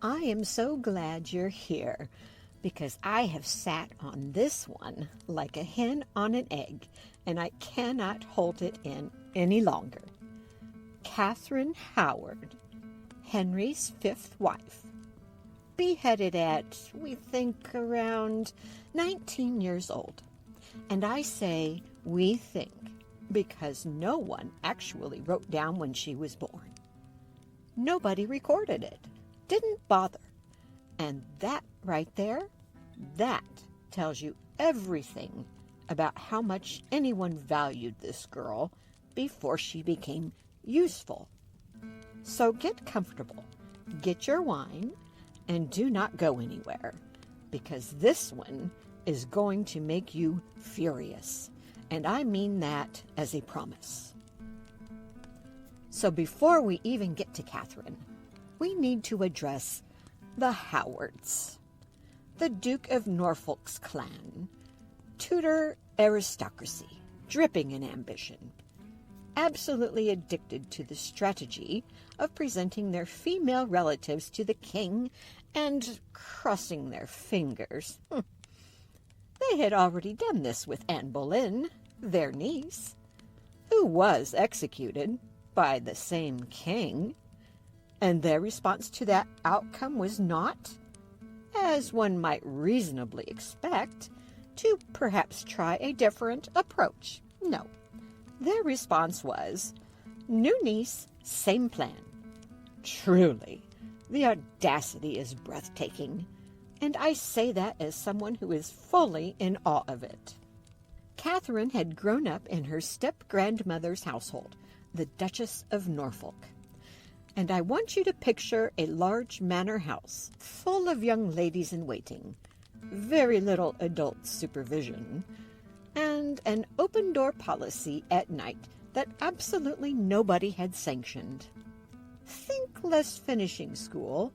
I am so glad you're here, because I have sat on this one like a hen on an egg, and I cannot hold it in any longer. Catherine Howard, Henry's fifth wife, beheaded at, we think, around 19 years old. And I say we think because no one actually wrote down when she was born. Nobody recorded it, didn't bother. And that right there, that tells you everything about how much anyone valued this girl before she became useful. So get comfortable, get your wine, and do not go anywhere, because this one is going to make you furious, and I mean that as a promise. So before we even get to Catherine, we need to address the Howards, the Duke of Norfolk's clan, Tudor aristocracy, dripping in ambition, absolutely addicted to the strategy of presenting their female relatives to the king and crossing their fingers. They had already done this with Anne Boleyn, their niece, who was executed by the same king, and their response to that outcome was not, as one might reasonably expect, to perhaps try a different approach. No, their response was, new niece, same plan. Truly, the audacity is breathtaking, and I say that as someone who is fully in awe of it. Catherine had grown up in her step-grandmother's household, the Duchess of Norfolk. And I want you to picture a large manor house full of young ladies in waiting, very little adult supervision, and an open-door policy at night that absolutely nobody had sanctioned. Think less finishing school,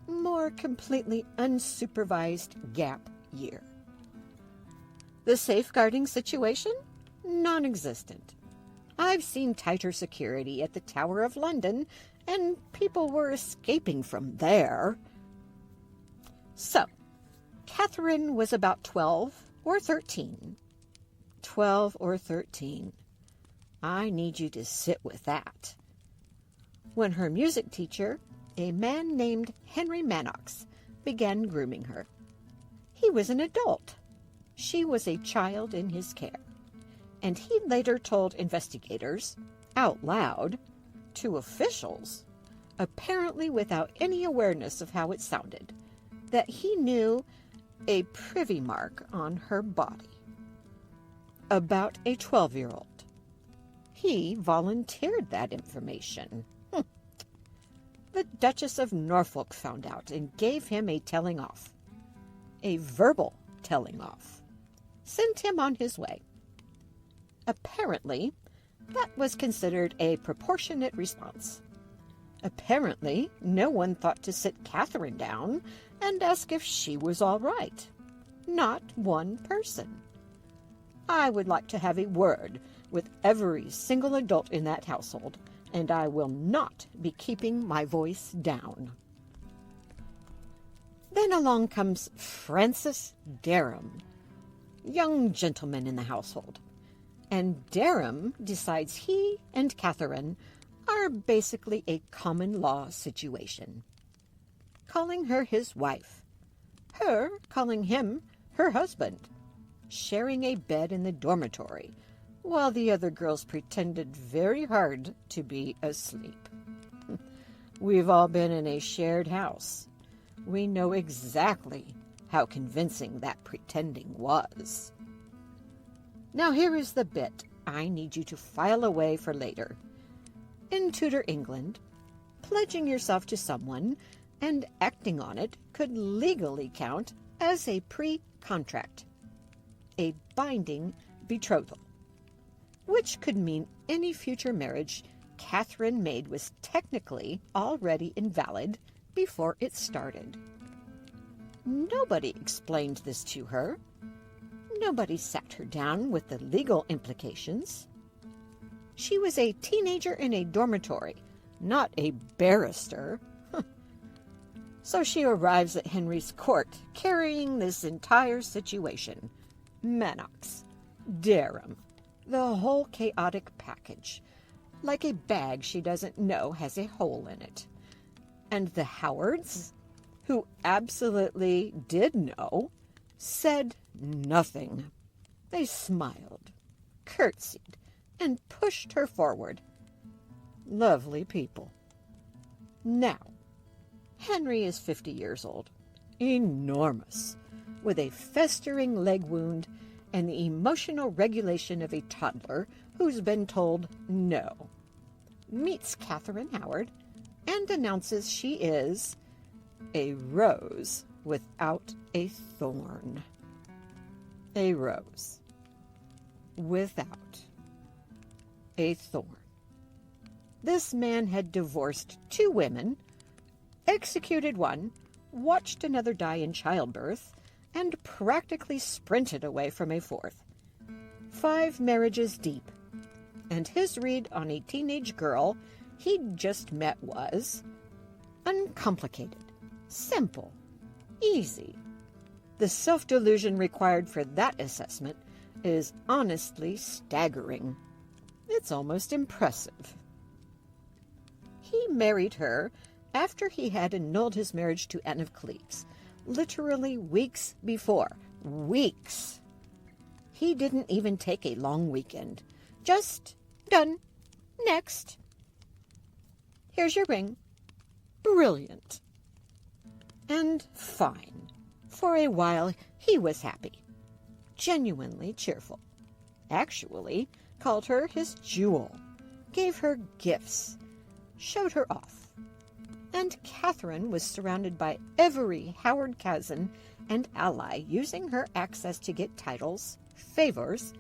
more completely unsupervised gap year. The safeguarding situation? Non-existent. I've seen tighter security at the Tower of London, and people were escaping from there. So, Catherine was about 12 or 13. 12 or 13. I need you to sit with that. When her music teacher, a man named Henry Manox, began grooming her. He was an adult. She was a child in his care. And he later told investigators, out loud, to officials, apparently without any awareness of how it sounded, that he knew a privy mark on her body. About a 12-year-old. He volunteered that information. The Duchess of Norfolk found out and gave him a telling off. A verbal telling off. Sent him on his way. Apparently, that was considered a proportionate response. Apparently, no one thought to sit Catherine down and ask if she was all right. Not one person. I would like to have a word with every single adult in that household, and I will not be keeping my voice down. Then along comes Francis Dereham, young gentleman in the household, and Dereham decides he and Catherine are basically a common law situation, calling her his wife, her calling him her husband, sharing a bed in the dormitory, while the other girls pretended very hard to be asleep. We've all been in a shared house. We know exactly how convincing that pretending was. Now here is the bit I need you to file away for later. In Tudor England, pledging yourself to someone and acting on it could legally count as a pre-contract, a binding betrothal, which could mean any future marriage Catherine made was technically already invalid before it started. Nobody explained this to her. Nobody sat her down with the legal implications. She was a teenager in a dormitory, not a barrister. So she arrives at Henry's court carrying this entire situation. Manox, Dereham, the whole chaotic package, like a bag she doesn't know has a hole in it. And the Howards, who absolutely did know, said nothing. They smiled, curtsied, and pushed her forward. Lovely people. Now, Henry is 50 years old, enormous, with a festering leg wound and the emotional regulation of a toddler who's been told no. Meets Catherine Howard and announces she is a rose without a thorn. A rose without a thorn. This man had divorced 2 women, executed one, watched another die in childbirth, and practically sprinted away from a 4th. 5 marriages deep. And his read on a teenage girl he'd just met was uncomplicated, simple, easy. The self-delusion required for that assessment is honestly staggering. It's almost impressive. He married her after he had annulled his marriage to Anne of Cleves, literally weeks before. Weeks. He didn't even take a long weekend. Just done. Next. Here's your ring. Brilliant. And fine. For a while, he was happy. Genuinely cheerful. Actually, called her his jewel. Gave her gifts. Showed her off. And Catherine was surrounded by every Howard cousin and ally using her access to get titles, favors,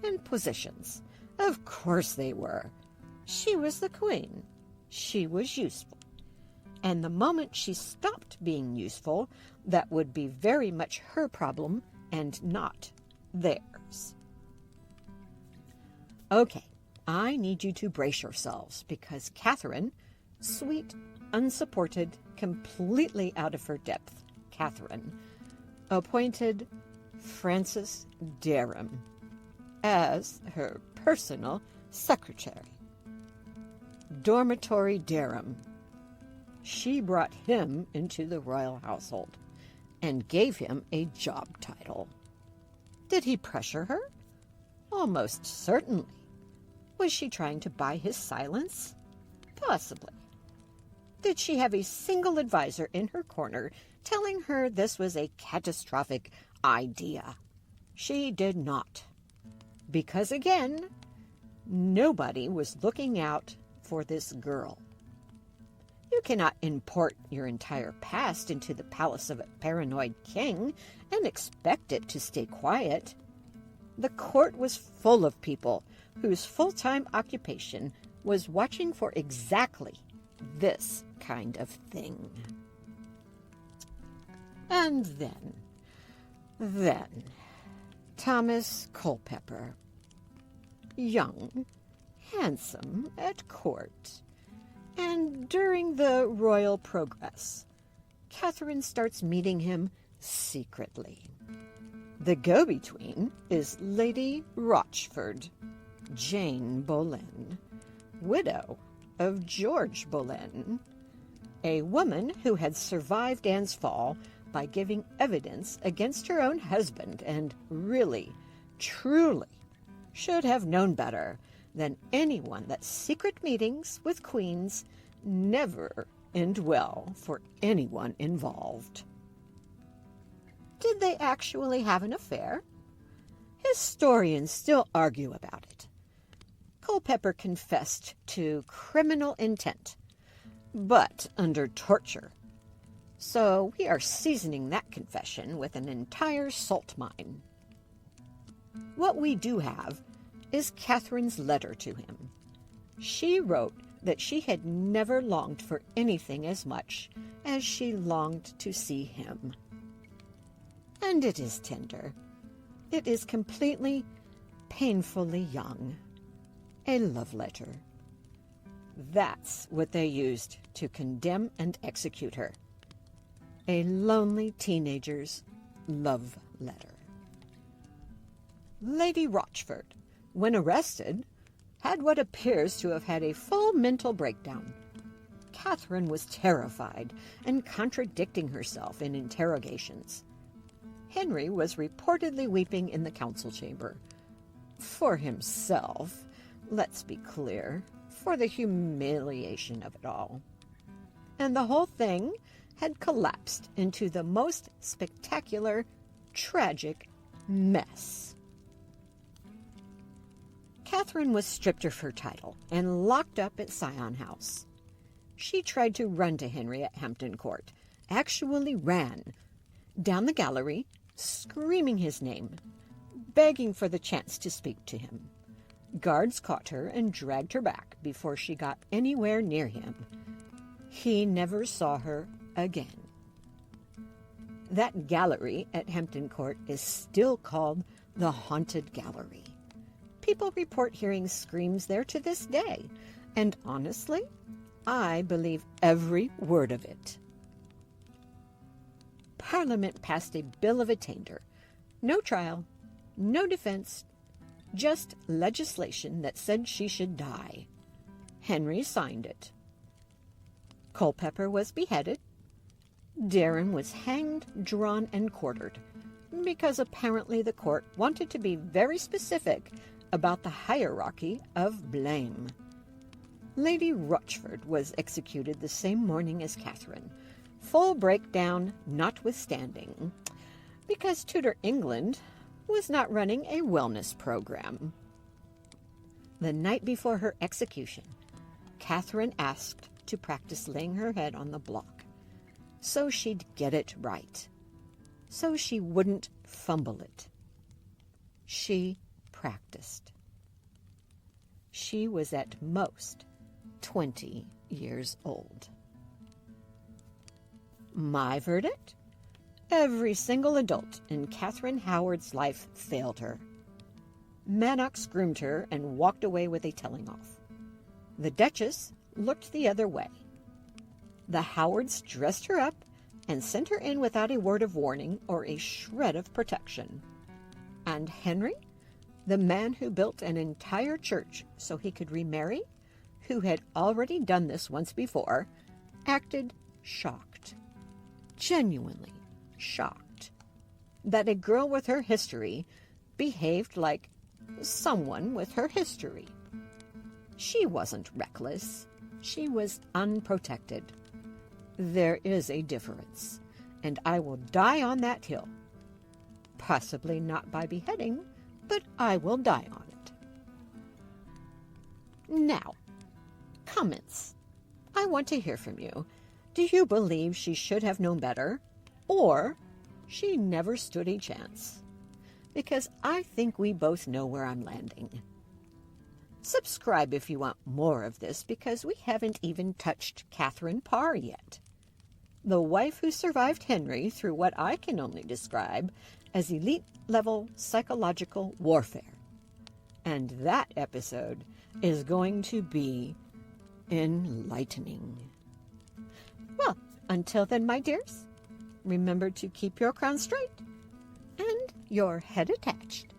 and positions. Of course they were. She was the queen. She was useful. And the moment she stopped being useful, that would be very much her problem and not theirs. Okay, I need you to brace yourselves because Catherine, sweet, unsupported, completely out of her depth, Catherine, appointed Francis Dereham as her personal secretary. Dormitory Dereham. She brought him into the royal household and gave him a job title. Did he pressure her? Almost certainly. Was she trying to buy his silence? Possibly. Did she have a single advisor in her corner telling her this was a catastrophic idea? She did not. Because again, nobody was looking out for this girl. You cannot import your entire past into the palace of a paranoid king and expect it to stay quiet. The court was full of people whose full-time occupation was watching for exactly this kind of thing. And then, Thomas Culpepper. Young, handsome at court. And during the royal progress, Catherine starts meeting him secretly. The go-between is Lady Rochford, Jane Boleyn, widow of George Boleyn, a woman who had survived Anne's fall by giving evidence against her own husband and really, truly should have known better than anyone that secret meetings with queens never end well for anyone involved. Did they actually have an affair? Historians still argue about it. Culpepper confessed to criminal intent, but under torture. So we are seasoning that confession with an entire salt mine. What we do have is Catherine's letter to him. She wrote that she had never longed for anything as much as she longed to see him. And it is tender. It is completely, painfully young. A love letter. That's what they used to condemn and execute her. A lonely teenager's love letter. Lady Rochford, when arrested, had what appears to have had a full mental breakdown. Catherine was terrified and contradicting herself in interrogations. Henry was reportedly weeping in the council chamber. For himself, let's be clear, for the humiliation of it all. And the whole thing had collapsed into the most spectacular, tragic mess. Catherine was stripped of her title and locked up at Syon House. She tried to run to Henry at Hampton Court, actually ran down the gallery, screaming his name, begging for the chance to speak to him. Guards caught her and dragged her back before she got anywhere near him. He never saw her again. That gallery at Hampton Court is still called the Haunted Gallery. People report hearing screams there to this day, and honestly, I believe every word of it. Parliament passed a bill of attainder. No trial, no defense, just legislation that said she should die. Henry signed it. Culpepper was beheaded. Dereham was hanged, drawn, and quartered, because apparently the court wanted to be very specific about the hierarchy of blame. Lady Rochford was executed the same morning as Catherine, full breakdown notwithstanding, because Tudor England was not running a wellness program. The night before her execution, Catherine asked to practice laying her head on the block, so she'd get it right, so she wouldn't fumble it. She practiced. She was at most 20 years old. My verdict? Every single adult in Catherine Howard's life failed her. Manox groomed her and walked away with a telling off. The Duchess looked the other way. The Howards dressed her up and sent her in without a word of warning or a shred of protection. And Henry, the man who built an entire church so he could remarry, who had already done this once before, acted shocked. Genuinely shocked that a girl with her history behaved like someone with her history. She wasn't reckless. She was unprotected. There is a difference, and I will die on that hill. Possibly not by beheading, but I will die on it. Now, comments. I want to hear from you. Do you believe she should have known better, or she never stood a chance? Because I think we both know where I'm landing. Subscribe if you want more of this, because we haven't even touched Catherine Parr yet, the wife who survived Henry through what I can only describe as elite-level psychological warfare. And that episode is going to be enlightening. Well, until then, my dears, remember to keep your crown straight and your head attached.